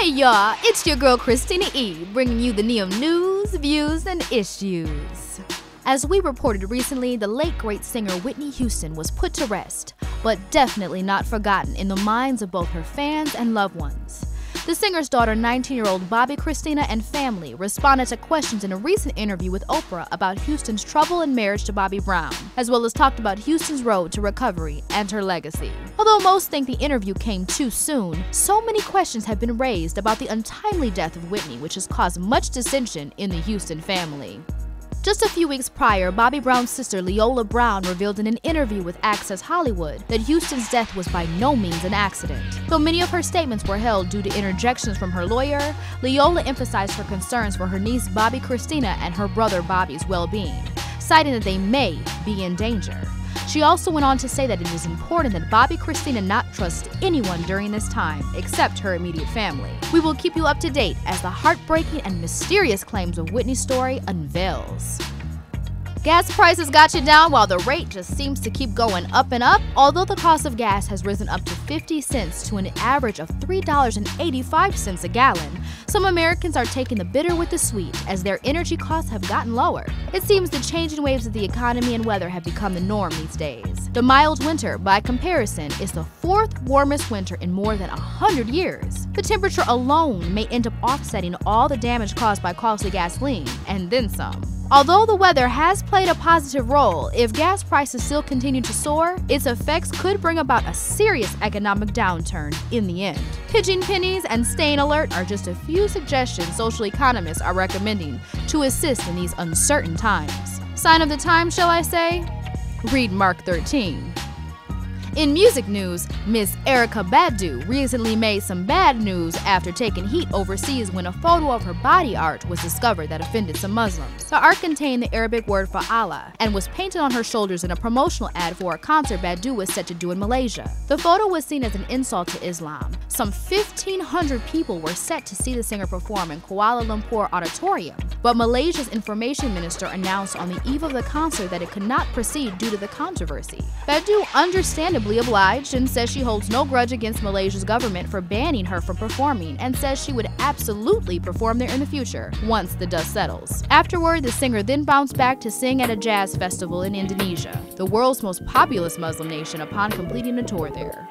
Hey y'all, it's your girl Christina E, bringing you the Neo news, views, and issues. As we reported recently, the late great singer Whitney Houston was put to rest, but definitely not forgotten in the minds of both her fans and loved ones. The singer's daughter, 19-year-old Bobbi Christina, and family responded to questions in a recent interview with Oprah about Houston's trouble and marriage to Bobby Brown, as well as talked about Houston's road to recovery and her legacy. Although most think the interview came too soon, so many questions have been raised about the untimely death of Whitney, which has caused much dissension in the Houston family. Just a few weeks prior, Bobby Brown's sister Leola Brown revealed in an interview with Access Hollywood that Houston's death was by no means an accident. Though many of her statements were held due to interjections from her lawyer, Leola emphasized her concerns for her niece Bobbi Christina and her brother Bobby's well-being, citing that they may be in danger. She also went on to say that it is important that Bobbi Christina not trust anyone during this time except her immediate family. We will keep you up to date as the heartbreaking and mysterious claims of Whitney's story unveils. Gas prices got you down while the rate just seems to keep going up and up. Although the cost of gas has risen up to 50 cents to an average of $3.85 a gallon, some Americans are taking the bitter with the sweet as their energy costs have gotten lower. It seems the changing waves of the economy and weather have become the norm these days. The mild winter, by comparison, is the fourth warmest winter in more than 100 years. The temperature alone may end up offsetting all the damage caused by costly gasoline, and then some. Although the weather has played a positive role, if gas prices still continue to soar, its effects could bring about a serious economic downturn in the end. Pinching pennies and staying alert are just a few suggestions social economists are recommending to assist in these uncertain times. Sign of the times, shall I say? Read Mark 13. In music news, Miss Erykah Badu recently made some bad news after taking heat overseas when a photo of her body art was discovered that offended some Muslims. The art contained the Arabic word for Allah and was painted on her shoulders in a promotional ad for a concert Badu was set to do in Malaysia. The photo was seen as an insult to Islam. Some 1,500 people were set to see the singer perform in Kuala Lumpur Auditorium, but Malaysia's information minister announced on the eve of the concert that it could not proceed due to the controversy. Badu understandably obliged and says she holds no grudge against Malaysia's government for banning her from performing and says she would absolutely perform there in the future once the dust settles. Afterward, the singer then bounced back to sing at a jazz festival in Indonesia, the world's most populous Muslim nation, upon completing a tour there.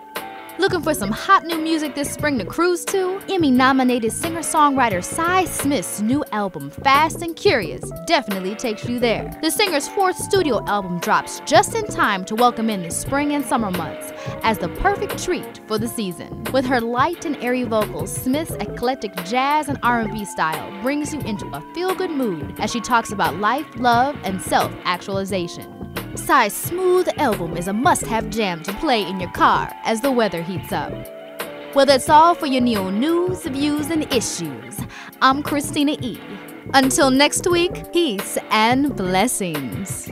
Looking for some hot new music this spring to cruise to? Emmy-nominated singer-songwriter Cy Smith's new album, Fast and Curious, definitely takes you there. The singer's fourth studio album drops just in time to welcome in the spring and summer months as the perfect treat for the season. With her light and airy vocals, Smith's eclectic jazz and R&B style brings you into a feel-good mood as she talks about life, love, and self-actualization. Cy's smooth album is a must-have jam to play in your car as the weather heats up. Well, that's all for your Neo news, views, and issues. I'm Christina E. Until next week, peace and blessings.